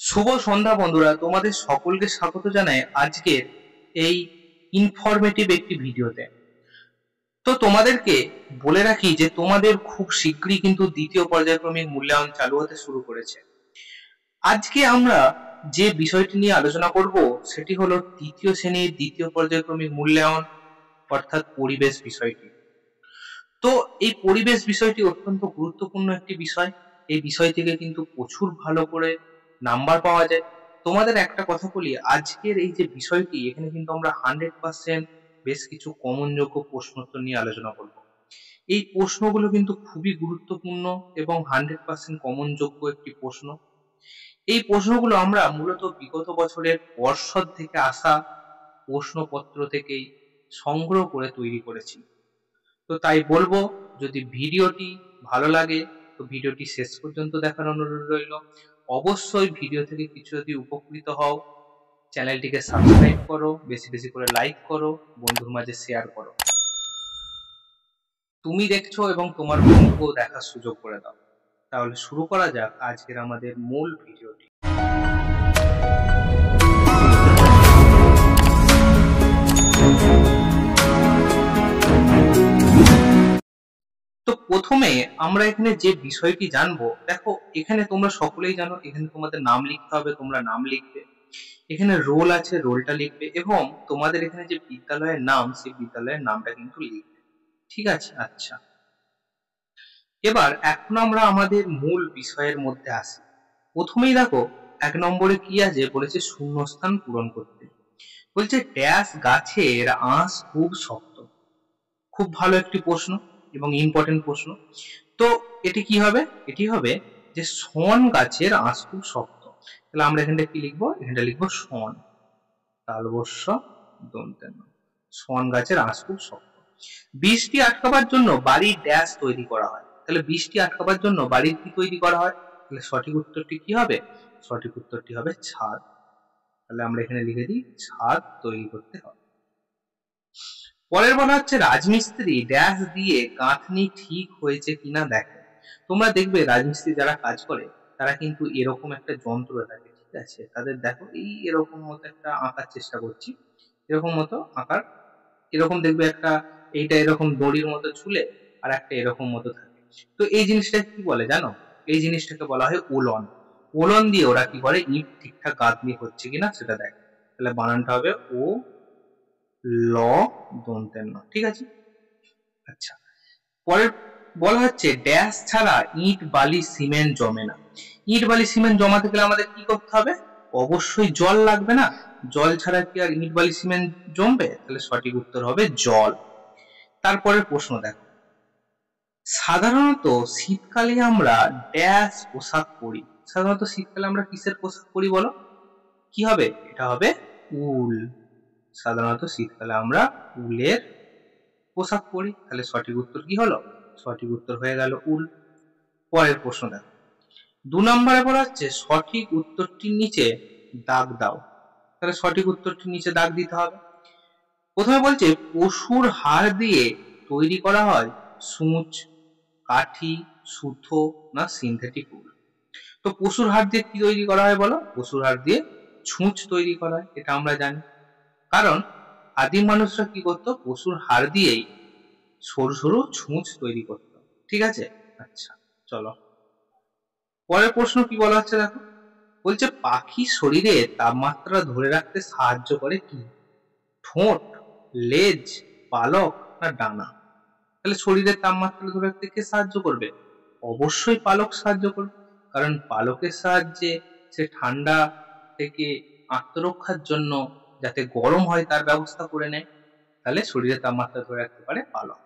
শুভ সন্ধ্যা বন্ধুরা, তোমাদের সকলকে স্বাগত জানাই আজকের এই ইনফরমেটিভ একটি ভিডিওতে। তো তোমাদেরকে বলে রাখি যে তোমাদের খুব শীঘ্রই কিন্তু দ্বিতীয় পর্যায়ক্রমিক মূল্যায়ন চালু হতে শুরু করেছে। আজকে আমরা যে বিষয়টি নিয়ে আলোচনা করব সেটি হলো তৃতীয় শ্রেণীর দ্বিতীয় পর্যায়ক্রমিক মূল্যায়ন, অর্থাৎ পরিবেশ বিষয়টি। তো এই পরিবেশ বিষয়টি অত্যন্ত গুরুত্বপূর্ণ একটি বিষয়। এই বিষয় থেকে কিন্তু প্রচুর ভালো করে নাম্বার পাওয়া যায়। তোমাদের একটা কথা বলি, আজকের এই যে বিষয়টি, এখানে কিন্তু আমরা 100% বেশ কিছু কমন যোগ্য প্রশ্নোত্তর নিয়ে আলোচনা করব। এই প্রশ্নগুলো কিন্তু খুবই গুরুত্বপূর্ণ এবং 100% কমন যোগ্য একটি প্রশ্ন। এই প্রশ্নগুলো আমরা মূলত বিগত বছরের পর্ষদ থেকে আসা প্রশ্নপত্র থেকেই সংগ্রহ করে তৈরি করেছি। তো তাই বলবো, যদি ভিডিওটি ভালো লাগে তো ভিডিওটি শেষ পর্যন্ত দেখার অনুরোধ রইল। অবশ্যই ভিডিও থেকে কিছু যদি উপকৃত হও, চ্যানেলটিকে সাবস্ক্রাইব করো, বেশি বেশি করে লাইক করো, বন্ধুর মাঝে শেয়ার করো। তুমি দেখছো এবং তোমার বন্ধুকেও দেখার সুযোগ করে দাও। তাহলে শুরু করা যাক আজকের আমাদের মূল ভিডিওটি। তো প্রথমে আমরা এখানে যে বিষয়টি জানবো, দেখো এখানে তোমরা সকলেই জানো, এখানে তোমাদের নাম লিখতে হবে, তোমরা নাম লিখবে। এখানে রোল আছে, রোলটা লিখবে, এবং তোমাদের এখানে যে বিদ্যালয়ের নাম, সেই বিদ্যালয়ের নামটা কিন্তু লিখবে। ঠিক আছে? আচ্ছা, এবার এখন আমরা আমাদের মূল বিষয়ের মধ্যে আসি। প্রথমেই দেখো 1 নম্বরে কি আছে, বলেছে শূন্যস্থান পূরণ করতে। বলছে ড্যাশ গাছের আঁশ খুব শক্ত। খুব ভালো একটি প্রশ্ন এবং ইম্পর্টেন্ট প্রশ্ন। তো এটি কি হবে? এটি হবে যে শন গাছের আঁশ খুব শক্ত। তাহলে আমরা এখানটা কি লিখবো? এখানটা লিখবো শন, তালবস্য দন্তের ন। শন গাছের আঁশ খুব শক্ত। বৃষ্টি আটকাবার জন্য বাড়ির ড্যাশ তৈরি করা হয়। তাহলে বৃষ্টি আটকাবার জন্য বাড়ির কি তৈরি করা হয়? তাহলে সঠিক উত্তরটি কি হবে? সঠিক উত্তরটি হবে ছাদ। তাহলে আমরা এখানে লিখে দিই ছাদ তৈরি করতে হবে। পরের বলা হচ্ছে রাজমিস্ত্রি ড্যাশ দিয়ে গাঁথনি ঠিক হয়েছে কিনা দেখে। তোমরা দেখবে রাজমিস্ত্রি যারা কাজ করে তারা কিন্তু এরকম একটা যন্ত্র থাকে, ঠিক আছে? তাদের দেখো এই এরকম মতো একটা আঁকার চেষ্টা করছি, এরকম মতো আঁকার, এরকম দেখবে একটা, এইটা এরকম দড়ির মতো ঝুলে আর একটা এরকম মতো থাকে। তো এই জিনিসটা কি বলে জানো? এই জিনিসটাকে বলা হয় উলন। উলন দিয়ে ওরা কি করে, ইট ঠিকঠাক গাঁথনি হচ্ছে কিনা সেটা দেখে। তাহলে বানানটা হবে ও ল দন্তের ন। ঠিক আছে? আচ্ছা, পরের বলা হচ্ছে ড্যাশ ছাড়া ইট বালি সিমেন্ট জমে না। ইট বালি সিমেন্ট জমাতে গেলে আমাদের কি করতে হবে? অবশ্যই জল লাগবে না? জল ছাড়া কি আর ইট বালি সিমেন্ট জমবে? তাহলে সঠিক উত্তর হবে জল। তারপরের প্রশ্ন দেখো, সাধারণত শীতকালে আমরা ড্যাশ পোশাক পরি। সাধারণত শীতকালে আমরা কিসের পোশাক পরি বলো? কি হবে? এটা হবে উল। সাধারণত শীতকালে আমরা উলের পোশাক পরি। তাহলে সঠিক উত্তর কি হলো? সঠিক উত্তর হয়ে গেল উল। পরের প্রশ্ন দেখো, 2 নম্বরে বলা হচ্ছে সঠিক উত্তরটির নিচে দাগ দাও। তাহলে সঠিক উত্তরটির নিচে দাগ দিতে হবে। প্রথমে বলছে পশুর হাড় দিয়ে তৈরি করা হয় সূচ, কাঠি, সুতো না সিনথেটিক উল। তো পশুর হাড় দিয়ে কি তৈরি করা হয় বলো? পশুর হাড় দিয়ে ছুঁচ তৈরি করা হয়, এটা আমরা জানি। কারণ আদিম মানুষরা কি করতো? পশুর হাড় দিয়েই সরু সরু ছুঁচ তৈরি করতো। ঠিক আছে? আচ্ছা, চলো পরের প্রশ্ন কি বলা হচ্ছে দেখো। বলছে পাখির শরীরে তাপমাত্রা ধরে রাখতে সাহায্য করে কি? ঠোঁট, লেজ, পালক না ডানা? তাহলে শরীরের তাপমাত্রা ধরে রাখতে কে সাহায্য করবে? অবশ্যই পালক সাহায্য করবে। কারণ পালকের সাহায্যে সে ঠান্ডা থেকে আত্মরক্ষার জন্য যাতে গরম হয় তার ব্যবস্থা করে নেয়। তাহলে শরীরের তাপমাত্রা ধরে রাখতে পারে পালক।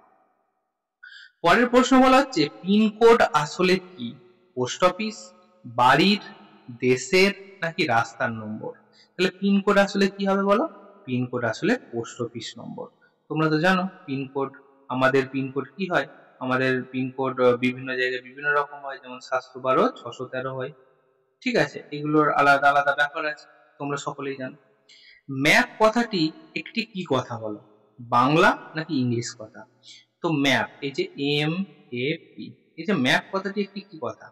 পরের প্রশ্ন বলা হচ্ছে পিনকোড আসলে কি? পোস্ট অফিস, বাড়ির, দেশের নাকি রাস্তার নম্বর? তাহলে পিনকোড আসলে কি হবে বলো? পিনকোড আসলে পোস্ট অফিস নম্বর। তোমরা তো জানো পিনকোড, আমাদের পিনকোড কি হয়? আমাদের পিনকোড বিভিন্ন জায়গায় বিভিন্ন রকম হয়, যেমন 712, 613 হয়। ঠিক আছে? এগুলোর আলাদা আলাদা ব্যাপার আছে, তোমরা সকলেই জানো। ম্যাপ কথাটি একটি কি কথা বলো? বাংলা নাকি ইংলিশ কথা? তো ম্যাপ, এই যে MAP, এই যে ম্যাপ কথাটি একটি কি কথা?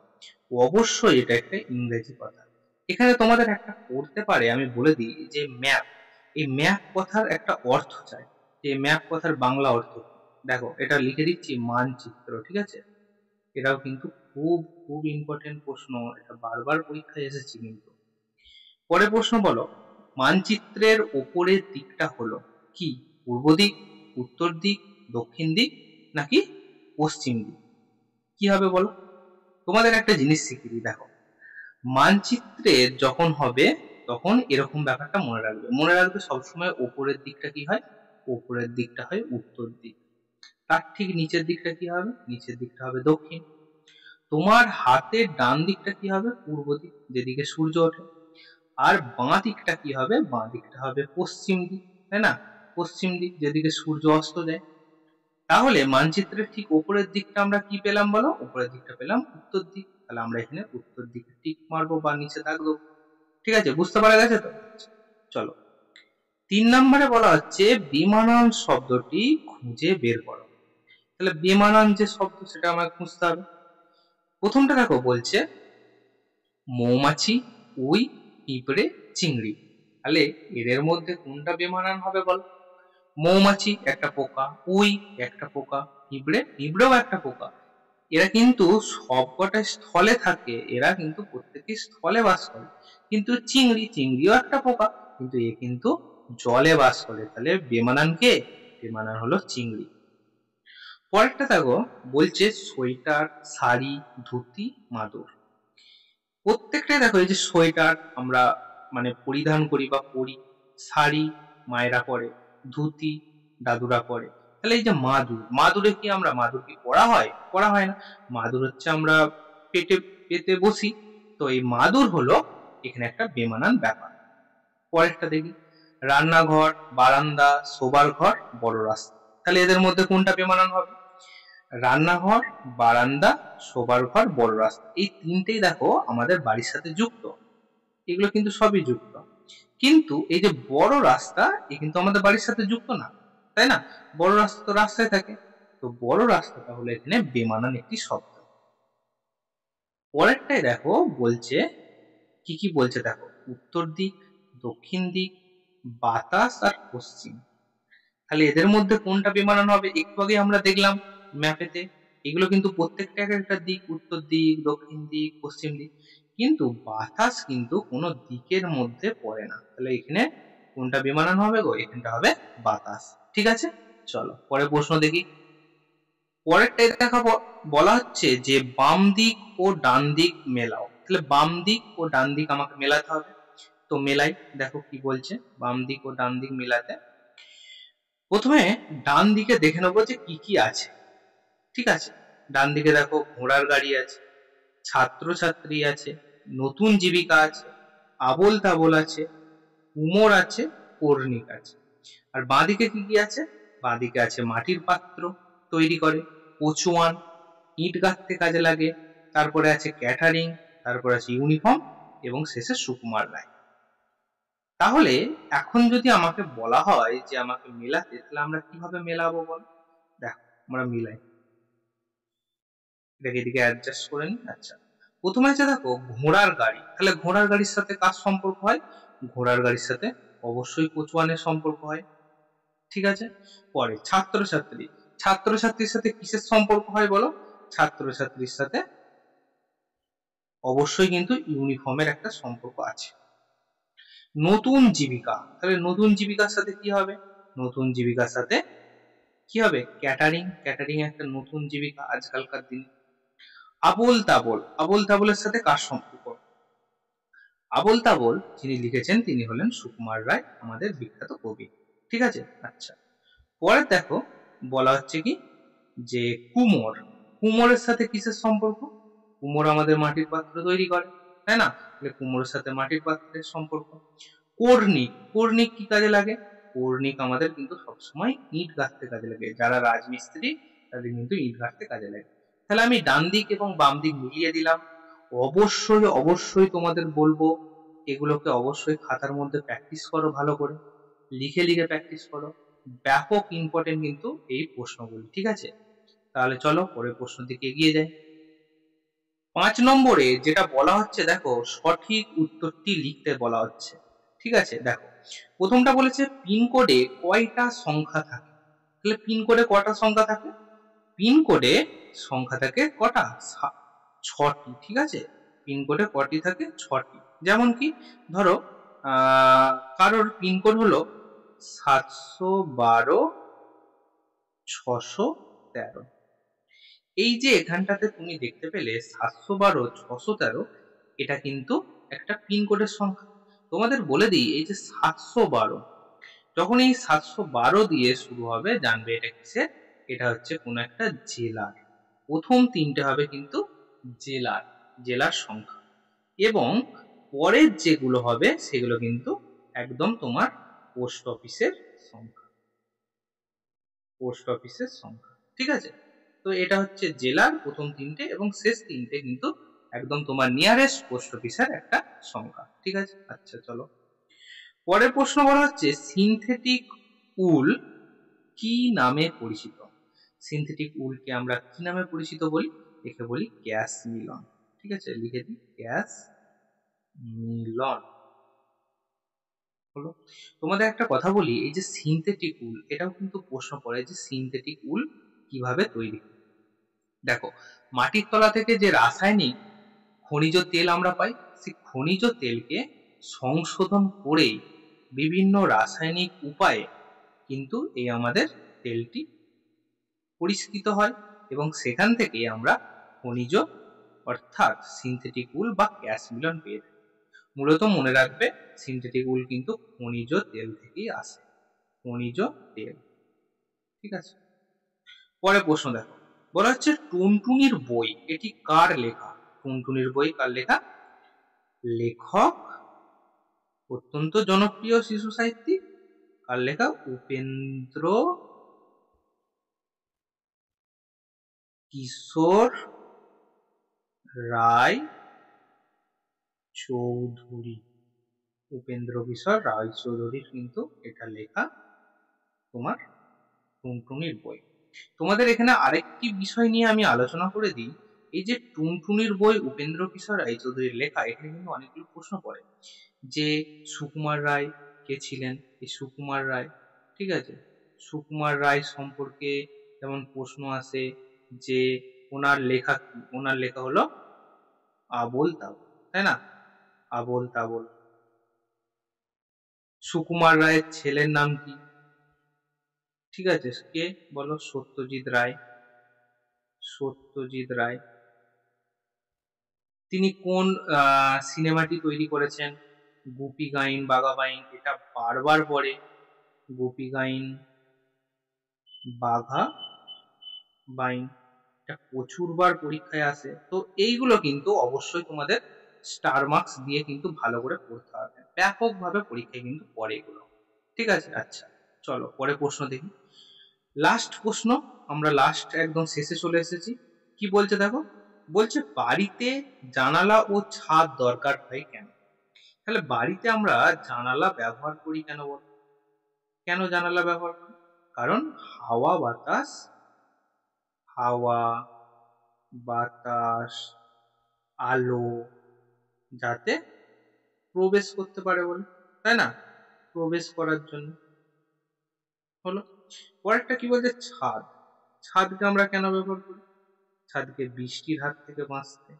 অবশ্যই এটা একটা ইংরেজি কথা। এখানে তোমাদের একটা পড়তে পারে, আমি বলে দিই যে ম্যাপ। এই ম্যাপ কথার একটা অর্থ চাই, যে ম্যাপ কথার বাংলা অর্থ কি? দেখো এটা লিখে দিচ্ছি, মানচিত্র। ঠিক আছে, এটাও কিন্তু খুব খুব ইম্পর্টেন্ট প্রশ্ন, এটা বারবার পরীক্ষায় এসেছে কিন্তু। পরের প্রশ্ন বলো, মানচিত্রের ওপরের দিকটা হলো কি? পূর্ব দিক, উত্তর দিক, দক্ষিণ দিক, নাকি পশ্চিম দিক? কি হবে বলো? তোমাদের একটা জিনিস শিখিয়ে দিই, দেখো মানচিত্রে যখন হবে তখন এরকম ব্যাপারটা মনে রাখবে, মনে রাখবে সবসময় ওপরের দিকটা কি হয়? ওপরের দিকটা হয় উত্তর দিক। তার ঠিক নিচের দিকটা কি হবে? নিচের দিকটা হবে দক্ষিণ। তোমার হাতের ডান দিকটা কি হবে? পূর্ব দিক, যেদিকে সূর্য ওঠে। আর বাঁ দিকটা কি হবে? বাঁ দিকটা হবে পশ্চিম দিক, তাই না? পশ্চিম দিক, যেদিকে সূর্য অস্ত যায়। তাহলে মানচিত্রের ঠিক উপরের দিকটা আমরা কি পেলাম বলো? উপরের দিকটা পেলাম উত্তর দিক। তাহলে আমরা এখানে উত্তর দিকে টিক মারবো বা নিচে দাগ দেবো। ঠিক আছে, বুঝতে পারা গেছে তো? চলো, 3 নম্বরে বলা হচ্ছে বেমানান শব্দটি খুঁজে বের করো। তাহলে বেমানান যে শব্দ সেটা আমাকে খুঁজতে হবে। প্রথমটা দেখো বলছে মৌমাছি, উই, পিঁপড়ে, চিংড়ি। তাহলে এদের মধ্যে কোনটা বেমানান হবে বল? মৌমাছি একটা পোকা, উই একটা পোকা, পিঁপড়েও একটা পোকা। এরা কিন্তু সবকটা স্থলে থাকে, এরা কিন্তু প্রত্যেকেই স্থলে বাস করে। কিন্তু চিংড়িও একটা পোকা, কিন্তু এ কিন্তু জলে বাস করে। তাহলে বেমানান কে? বেমানান হলো চিংড়ি। পরেরটা দেখো বলছে সোয়েটার, শাড়ি, ধুতি, মাদুর। প্রত্যেকটাই দেখো, এই যে সোয়েটার আমরা মানে পরিধান করি বা পরি, শাড়ি মায়েরা পরে, ধুতি দাদুরা পরে। তাহলে এই যে মাদুরে কি আমরা মাদুর কি পরা হয়? পরা হয় না। মাদুর হচ্ছে আমরা পেটে পেতে বসি। তো এই মাদুর হলো এখানে একটা বেমানান ব্যাপার। পরেরটা দেখি, রান্নাঘর, বারান্দা, শোবার ঘর, বড় রাস্তা। তাহলে এদের মধ্যে কোনটা বেমানান হবে? রান্নাঘর, বারান্দা, শোবার ঘর, বড় রাস্তা, এই তিনটেই দেখো আমাদের বাড়ির সাথে যুক্ত। এগুলো কিন্তু সবই যুক্ত। কিন্তু এই যে বড় রাস্তা, এ কিন্তু আমাদের বাড়ির সাথে যুক্ত না, তাই না? বড় রাস্তা তো রাস্তায় থাকে। তো বড় রাস্তাটা হলো এখানে বেমানান একটি শব্দ। পরেরটাই দেখো বলছে, কি কি বলছে দেখো, উত্তর দিক, দক্ষিণ দিক, বাতাস আর পশ্চিম। তাহলে এদের মধ্যে কোনটা বেমানান হবে? একটু আগে আমরা দেখলাম ম্যাপেতে, এগুলো কিন্তু প্রত্যেকটা এক একটা দিক, উত্তর দিক, দক্ষিণ দিক, পশ্চিম দিক। কিন্তু বাতাস কিন্তু কোনো দিকের মধ্যে পড়ে না। তাহলে এখানে কোনটা বেমানান হবে গো? এখানটা হবে বাতাস। ঠিক আছে, চলো পরের প্রশ্ন দেখি। পরেরটাই দেখা বলা হচ্ছে যে বাম দিক ও ডান দিক মেলাও। তাহলে বাম দিক ও ডান দিক আমাকে মেলাতে হবে। তো মেলাই, দেখো কি বলছে বাম দিক ও ডান দিক মেলাতে। প্রথমে ডান দিকে দেখে নেবো যে কি কি আছে। ঠিক আছে, ডান দিকে দেখো ঘোড়ার গাড়ি আছে, ছাত্রছাত্রী আছে, নতুন জীবিকা আছে, আবোল তাবোল আছে, কুমোর আছে, কর্ণিক আছে। আর বাঁদিকে কি কি আছে? বাঁদিকে আছে মাটির পাত্র তৈরি করে, কচুয়ান, ইট গাঁথতে কাজে লাগে, তারপরে আছে ক্যাটারিং, তারপরে আছে ইউনিফর্ম, এবং শেষে সুকুমার রায়। তাহলে এখন যদি আমাকে বলা হয় যে আমাকে মেলাতে, তাহলে আমরা কিভাবে মেলাবো বল? দেখো আমরা মিলাই, এটাকে এদিকে অ্যাডজাস্ট করে নিই। আচ্ছা, প্রথমে আছে দেখো ঘোড়ার গাড়ি। তাহলে ঘোড়ার গাড়ির সাথে কার সম্পর্ক হয়? ঘোড়ার গাড়ির সাথে অবশ্যই কচুয়ানের সম্পর্ক হয়। ঠিক আছে, পরে ছাত্রছাত্রী, ছাত্রছাত্রীর সাথে কিসের সম্পর্ক হয় বলো? ছাত্রছাত্রীর সাথে অবশ্যই কিন্তু ইউনিফর্মের একটা সম্পর্ক আছে। নতুন জীবিকা, তাহলে নতুন জীবিকার সাথে কি হবে? নতুন জীবিকার সাথে কি হবে? ক্যাটারিং, ক্যাটারিং একটা নতুন জীবিকা আজকালকার দিনে। আবোল তাবোল, আবোল তাবোলের সাথে কার সম্পর্ক? আবোল তাবোল যিনি লিখেছেন তিনি হলেন সুকুমার রায়, আমাদের বিখ্যাত কবি। ঠিক আছে, আচ্ছা। পরে দেখো বলা হচ্ছে কি যে কুমোর, কুমোরের সাথে কিসের সম্পর্ক? কুমোর আমাদের মাটির পাত্র তৈরি করে, তাই না? তাহলে কুমোরের সাথে মাটির পাত্রের সম্পর্ক। কর্ণিক, কর্ণিক কি কাজে লাগে? কর্ণিক আমাদের কিন্তু সবসময় ইট গাঁথতে কাজে লাগে, যারা রাজমিস্ত্রি তাদের কিন্তু ইট গাঁথতে কাজে লাগে। তাহলে আমি ডান দিক এবং বাম দিক মিলিয়ে দিলাম। অবশ্যই অবশ্যই তোমাদের বলবো এগুলোকে অবশ্যই খাতার মধ্যে প্র্যাকটিস করো, ভালো করে লিখে লিখে প্র্যাকটিস করো। ব্যাপক ইম্পর্টেন্ট কিন্তু এই প্রশ্নগুলি। ঠিক আছে, তাহলে চলো পরের প্রশ্ন দিকে এগিয়ে যাই। 5 নম্বরে যেটা বলা হচ্ছে দেখো, সঠিক উত্তরটি লিখতে বলা হচ্ছে। ঠিক আছে, দেখো প্রথমটা বলেছে পিনকোডে কয়টা সংখ্যা থাকে। তাহলে পিনকোডে কয়টা সংখ্যা থাকে? পিনকোডে সংখ্যা থাকে কটা? 6টি। ঠিক আছে, পিনকোডে কটি থাকে? 6টি। যেমন কি ধরো কারোর পিনকোড হলো 712-613। এই যে এখানটাতে তুমি দেখতে পেলে 712-613, এটা কিন্তু একটা পিনকোডের সংখ্যা। তোমাদের বলে দিই, এই যে 712, যখন এই 712 দিয়ে শুরু হবে জানবে এটা কিসের, এটা হচ্ছে কোন একটা জেলার। প্রথম 3টে হবে কিন্তু জেলার জেলার সংখ্যা, এবং পরের যেগুলো হবে সেগুলো কিন্তু একদম তোমার পোস্ট অফিসের সংখ্যা, পোস্ট অফিসের সংখ্যা। ঠিক আছে, তো এটা হচ্ছে জেলার প্রথম 3টে, এবং শেষ 3টে কিন্তু একদম তোমার নিয়ারেস্ট পোস্ট অফিসের একটা সংখ্যা। ঠিক আছে, আচ্ছা চলো পরের প্রশ্ন বলা হচ্ছে সিনথেটিক উল কি নামে পরিচিত। সিনথেটিক উলকে আমরা কি নামে পরিচিত বলি? একে বলি ক্যাশ মিলন। ঠিক আছে, লিখে দিই ক্যাশ মিলন। হলো, তোমাদের একটা কথা বলি, এই যে সিনথেটিক উল, এটাও কিন্তু প্রশ্ন পড়ে যে সিনথেটিক উল কিভাবে তৈরি। দেখো, মাটির তলা থেকে যে রাসায়নিক খনিজ তেল আমরা পাই, সেই খনিজ তেলকে সংশোধন করে বিভিন্ন রাসায়নিক উপায়ে কিন্তু এই আমাদের তেলটি পরিষ্কৃত হয়, এবং সেখান থেকে আমরা খনিজ অর্থাৎ সিনথেটিক উল বা ক্যাশ মিলন পেয়ে থাকি। মূলত মনে রাখবে, সিনথেটিক উল কিন্তু খনিজ তেল থেকেই আসে, খনিজ তেল। ঠিক আছে, পরে প্রশ্ন দেখো, বলা হচ্ছে টুনটুনির বই এটি কার লেখা। টুনটুনির বই কার লেখা? লেখক অত্যন্ত জনপ্রিয় শিশু সাহিত্যিক, কার লেখা? উপেন্দ্র কিশোর রায় চৌধুরী। উপেন্দ্র কিশোর রায় চৌধুরীর কিন্তু এটা লেখা তোমার টুনটুনির বই। তোমাদের এখানে আরেকটি বিষয় নিয়ে আমি আলোচনা করে দিই, এই যে টুনটুনির বই উপেন্দ্র কিশোর রায়চৌধুরীর লেখা, এখানে কিন্তু অনেকগুলো প্রশ্ন পড়ে যে সুকুমার রায় কে ছিলেন। এই সুকুমার রায়, ঠিক আছে, সুকুমার রায় সম্পর্কে যেমন প্রশ্ন আসে যে ওনার লেখা কি। ওনার লেখা হলো আবোল তাবোল, তাই না? আবোল তাবোল। সুকুমার রায়ের ছেলের নাম কি? ঠিক আছে, কে বলো? সত্যজিৎ রায়। সত্যজিৎ রায়। তিনি কোন সিনেমাটি তৈরি করেছেন? গুপি গাইন বাঘা বাইন। এটা বারবার পড়ে, গুপি গাইন বাঘা বাইন, এটা প্রচুরবার পরীক্ষায় আসে। তো এইগুলো কিন্তু অবশ্যই তোমাদের স্টার মার্কস দিয়ে কিন্তু ভালো করে পড়তে হবে, ব্যাপকভাবে পরীক্ষায় কিন্তু পড়ে এগুলো। ঠিক আছে, আচ্ছা চলো পরে প্রশ্ন দেখি। লাস্ট প্রশ্ন, আমরা লাস্ট একদম শেষে চলে এসেছি। কি বলছে দেখো, বলছে বাড়িতে জানালা ও ছাদ দরকার হয় কেন। তাহলে বাড়িতে আমরা জানালা ব্যবহার করি কেন বল? কেন জানালা ব্যবহার করি? কারণ হাওয়া বাতাস, হাওয়া বাতাস আলো যাতে প্রবেশ করতে পারে বলে, তাই না? প্রবেশ করার জন্য। হলো, পরেরটা কি বলছে ছাদ। ছাদকে আমরা কেন ব্যবহার করি? ছাদকে বৃষ্টির হাত থেকে বাঁচতে,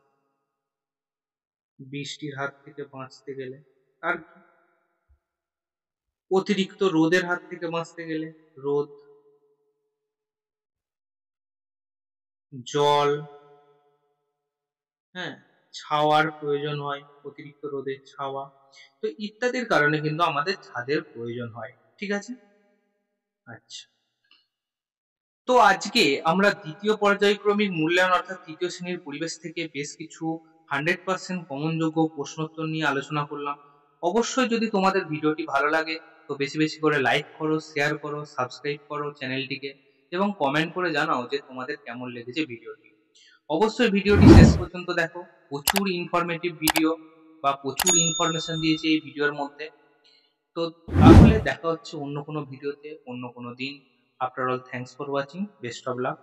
বৃষ্টির হাত থেকে বাঁচতে গেলে। আর কি? অতিরিক্ত রোদের হাত থেকে বাঁচতে গেলে, রোদ, জল, হ্যাঁ, ছাওয়ার প্রয়োজন হয়, অতিরিক্ত রোদের ছাওয়া, তো ইত্যাদির কারণে কিন্তু আমাদের ছাদের প্রয়োজন হয়। ঠিক আছে, আচ্ছা। তো আজকে আমরা দ্বিতীয় পর্যায়ক্রমিক মূল্যায়ন অর্থাৎ তৃতীয় শ্রেণীর পরিবেশ থেকে বেশ কিছু 100% কমনযোগ্য প্রশ্নোত্তর নিয়ে আলোচনা করলাম। অবশ্যই যদি তোমাদের ভিডিওটি ভালো লাগে তো বেশি বেশি করে লাইক করো, শেয়ার করো, সাবস্ক্রাইব করো চ্যানেলটিকে, এবং কমেন্ট করে জানাও যে তোমাদের কেমন লেগেছে ভিডিওটি। অবশ্যই ভিডিওটি শেষ পর্যন্ত দেখো, প্রচুর ইনফরমেটিভ ভিডিও বা প্রচুর ইনফরমেশন দিয়েছে এই ভিডিওর মধ্যে। তো তাহলে দেখা হচ্ছে অন্য কোনো ভিডিওতে, অন্য কোনো দিন। After all, thanks for watching, best of luck.